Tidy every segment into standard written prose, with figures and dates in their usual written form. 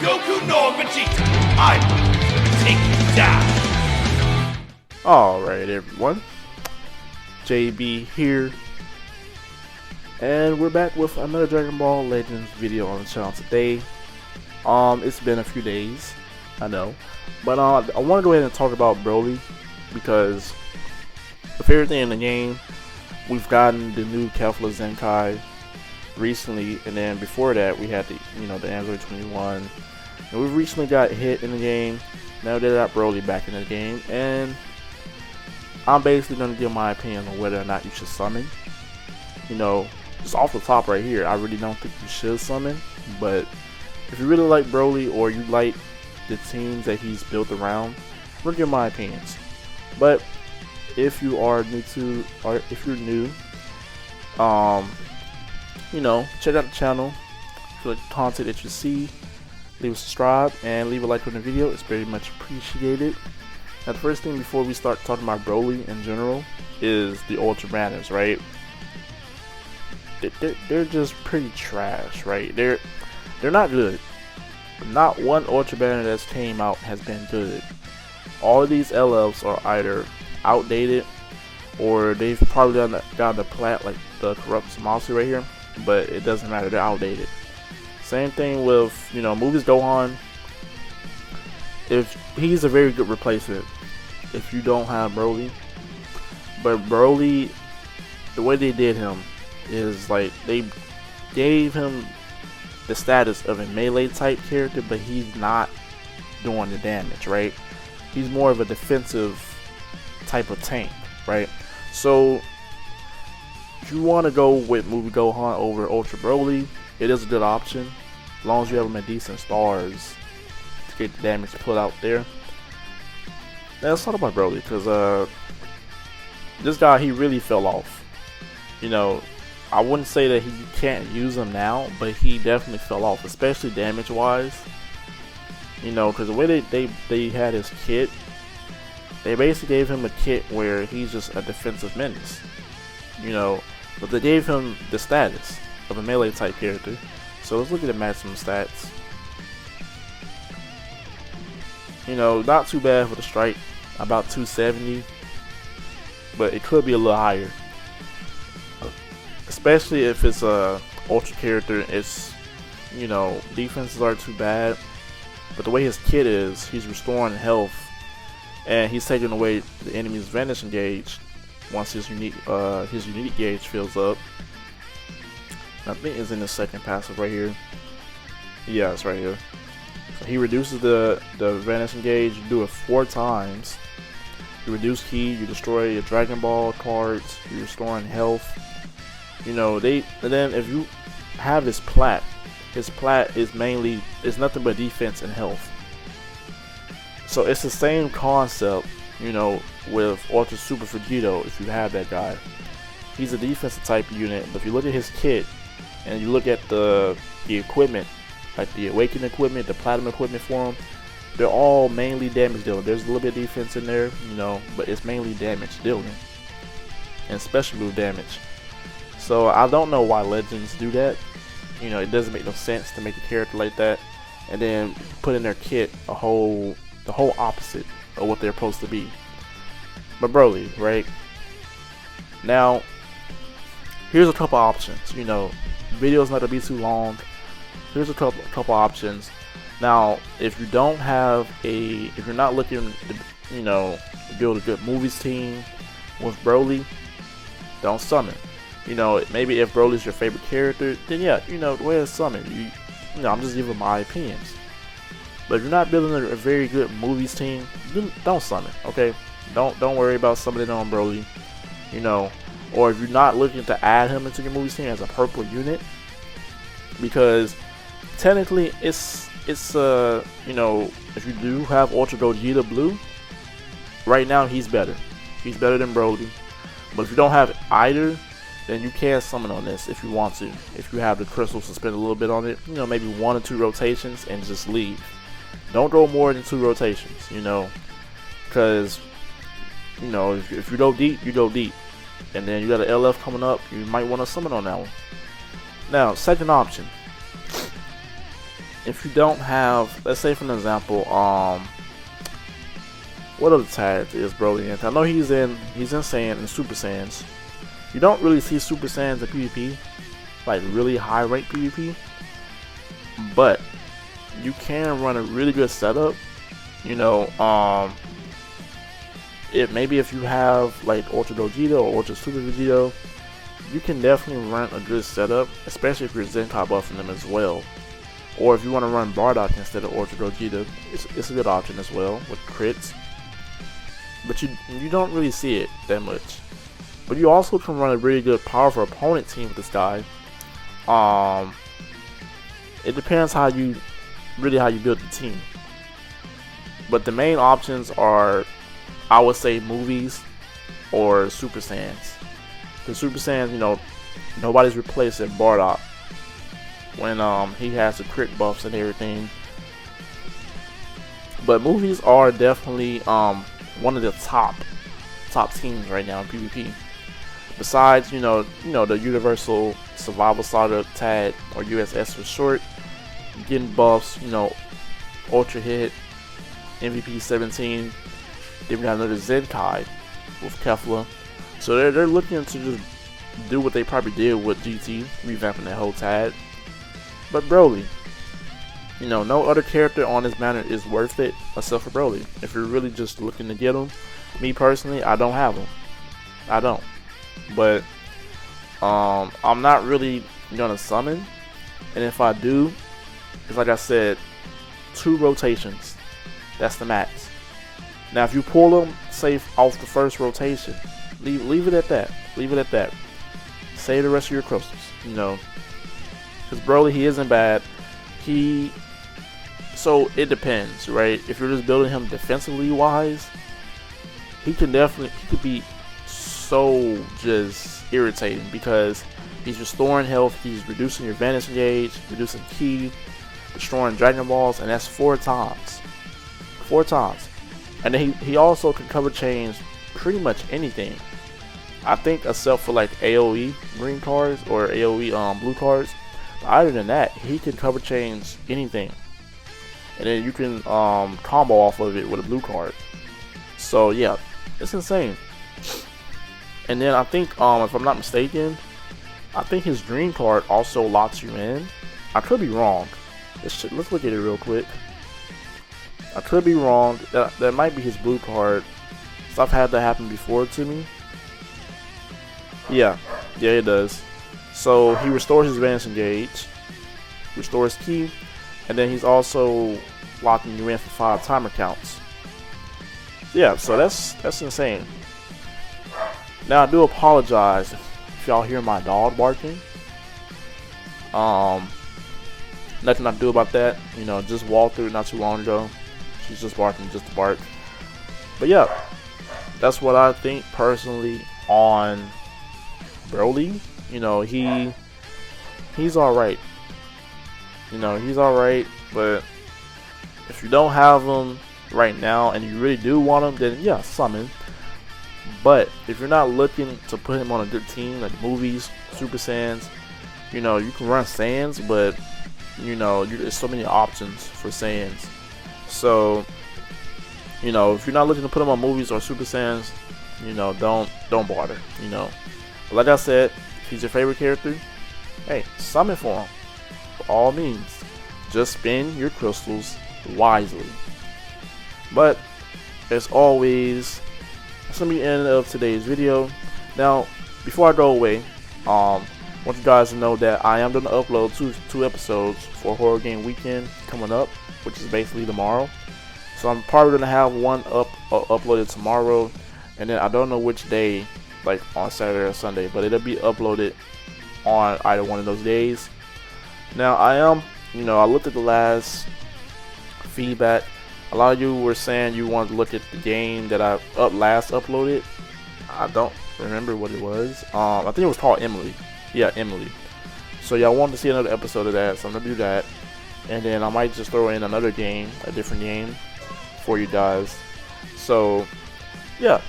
Goku nor Vegeta. I'm gonna take you down. Alright everyone, JB here, and we're back with another Dragon Ball Legends video on the channel today. It's been a few days, I know, but I want to go ahead and talk about Broly because with everything in the game, we've gotten the new Kefla Zenkai recently, and then before that we had the the Android 21, and we recently got hit in the game. Now they got Broly back in the game, and I'm basically going to give my opinion on whether or not you should summon. Just off the top right here, I really don't think you should summon, but if you really like Broly or you like the teams that he's built around, I'm going to give my opinions. But if you are new to, or if you're new, check out the channel. If you like the content that you see, leave a subscribe and leave a like on the video. It's very much appreciated. Now, the first thing before we start talking about Broly in general is the Ultra Banners, right? They're just pretty trash, right? They're not good. Not one Ultra Banner that's came out has been good. All of these LFs are either outdated or they've probably got the plat like the corrupt Samasu right here, but it doesn't matter, they're outdated. Same thing with Movies Gohan. If he's a very good replacement if you don't have Broly, but Broly, the way they did him is like they gave him the status of a melee type character, but he's not doing the damage, right? He's more of a defensive type of tank, right? So if you want to go with Movie Gohan over Ultra Broly, it is a good option as long as you have him at decent stars to get the damage put out there. Now let's talk about Broly, because this guy, he really fell off. I wouldn't say that you can't use him now, but he definitely fell off, especially damage wise. Because the way they had his kit, they basically gave him a kit where he's just a defensive menace. But they gave him the status of a melee type character. So let's look at the maximum stats. Not too bad for the strike, about 270, but it could be a little higher, especially if it's a ultra character. It's defenses aren't too bad, but the way his kit is, he's restoring health and he's taking away the enemy's vanishing gauge once his unique gauge fills up. I think it's in the second passive right here. Yeah, it's right here. So he reduces the vanishing gauge. You do it 4 times. You reduce ki, you destroy your Dragon Ball cards, you're restoring health. And then if you have his plat is nothing but defense and health. So it's the same concept, with Ultra Super Vegito. If you have that guy, he's a defensive type unit, but if you look at his kit and you look at the equipment, like the Awakened equipment, the Platinum equipment for him, they're all mainly damage dealing. There's a little bit of defense in there, but it's mainly damage dealing and special move damage. So I don't know why Legends do that. It doesn't make no sense to make a character like that and then put in their kit the whole opposite of what they're supposed to be. But Broly, right? Now, here's a couple options. Video's not gonna be too long. Here's a couple options. Now, if you're not looking to, build a good movies team with Broly, don't summon. Maybe if Broly's your favorite character, then yeah, go ahead and summon. I'm just giving my opinions. But if you're not building a very good movies team, don't summon, okay? Don't worry about summoning on Broly, or if you're not looking to add him into your movies team as a purple unit, because technically it's if you do have Ultra Gogeta Blue, right now he's better than Broly. But if you don't have either, then you can summon on this if you want to. If you have the crystals to spend a little bit on it, maybe 1 or 2 rotations and just leave. Don't go more than 2 rotations, because if you go deep, you go deep, and then you got an LF coming up, you might want to summon on that one. Now, second option, if you don't have, let's say for an example, what other tag is Broly in? I know he's in Saiyan and Super Saiyans. You don't really see Super Saiyans in PvP, like really high rank PvP, but you can run a really good setup. You know, if you have like Ultra Gogeta or Ultra Super Vegito, you can definitely run a good setup, especially if you're Zenkai buffing them as well. Or if you want to run Bardock instead of Ultra Gogeta, it's a good option as well with crits. But you don't really see it that much. But you also can run a really good powerful opponent team with this guy. It depends how you build the team. But the main options are, I would say, movies or Super Saiyans. The Super Saiyans, you know, nobody's replacing Bardock when he has the crit buffs and everything. But movies are definitely one of the top teams right now in PvP. Besides, you know the Universal Survival Starter tag, or USS for short, getting buffs, you know, Ultra Hit, MVP 17. Then we got another Zenkai with Kefla. So they're looking to just do what they probably did with GT, revamping that whole tag. But Broly, you know, no other character on this banner is worth it except for Broly. If you're really just looking to get him, me personally, I don't have him. I don't. But I'm not really gonna summon, and if I do, it's like I said, 2 rotations. That's the max. Now, if you pull them safe off the first rotation, leave it at that. Leave it at that. Save the rest of your crystals, you know. Because Broly, he isn't bad. So it depends, right? If you're just building him defensively wise, he could be so just irritating because he's restoring health, he's reducing your Vanish Gauge, reducing Ki, destroying Dragon Balls, and that's 4 times. 4 times. And then he also can cover change pretty much anything. I think except for like AoE green cards or AoE blue cards. But other than that, he can cover change anything. And then you can combo off of it with a blue card. So yeah, it's insane. And then I think, if I'm not mistaken, I think his dream card also locks you in. I could be wrong. Let's look at it real quick. I could be wrong. That might be his blue card. So I've had that happen before to me. Yeah, it does. So he restores his Vanish Gauge, restores Ki, and then he's also locking you in for 5 timer counts. Yeah, so that's insane. Now I do apologize if y'all hear my dog barking. Nothing I can do about that. You know, just walked through it not too long ago. She's just barking just to bark. But yeah, that's what I think personally on Broly. You know, he's alright. You know, he's alright, but if you don't have him right now and you really do want him, then yeah, summon. But if you're not looking to put him on a good team like movies, Super Saiyans, you know, you can run Saiyans, but you know, there's so many options for Saiyans. So, you know, if you're not looking to put him on movies or Super Saiyans, you know, don't bother. You know, but like I said, if he's your favorite character, hey, summon for him. By all means, just spend your crystals wisely. But as always, that's gonna be the end of today's video. Now, before I go away, I want you guys to know that I am going to upload two episodes for Horror Game Weekend coming up, which is basically tomorrow. So I'm probably going to have one uploaded tomorrow, and then I don't know which day, like on Saturday or Sunday, but it'll be uploaded on either one of those days. Now I looked at the last feedback. A lot of you were saying you wanted to look at the game that I last uploaded. I don't remember what it was. I think it was called Emily. Yeah, Emily. So y'all wanted to see another episode of that, so I'm gonna do that. And then I might just throw in another game, a different game for you guys. So yeah,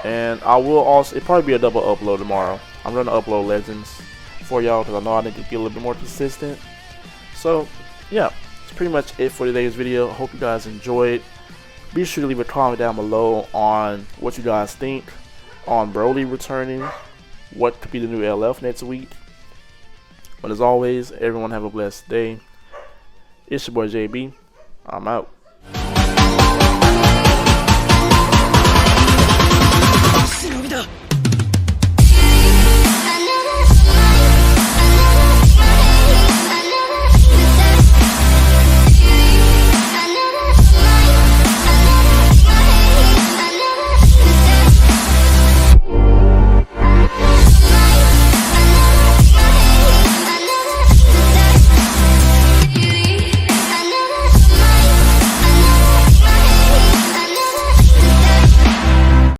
and I will also, it'll probably be a double upload tomorrow. I'm gonna upload Legends for y'all because I know I need to be a little bit more consistent. So yeah, it's pretty much it for today's video. I hope you guys enjoyed. Be sure to leave a comment down below on what you guys think on Broly returning, what could be the new LF next week. But as always, everyone have a blessed day. It's your boy JB. I'm out.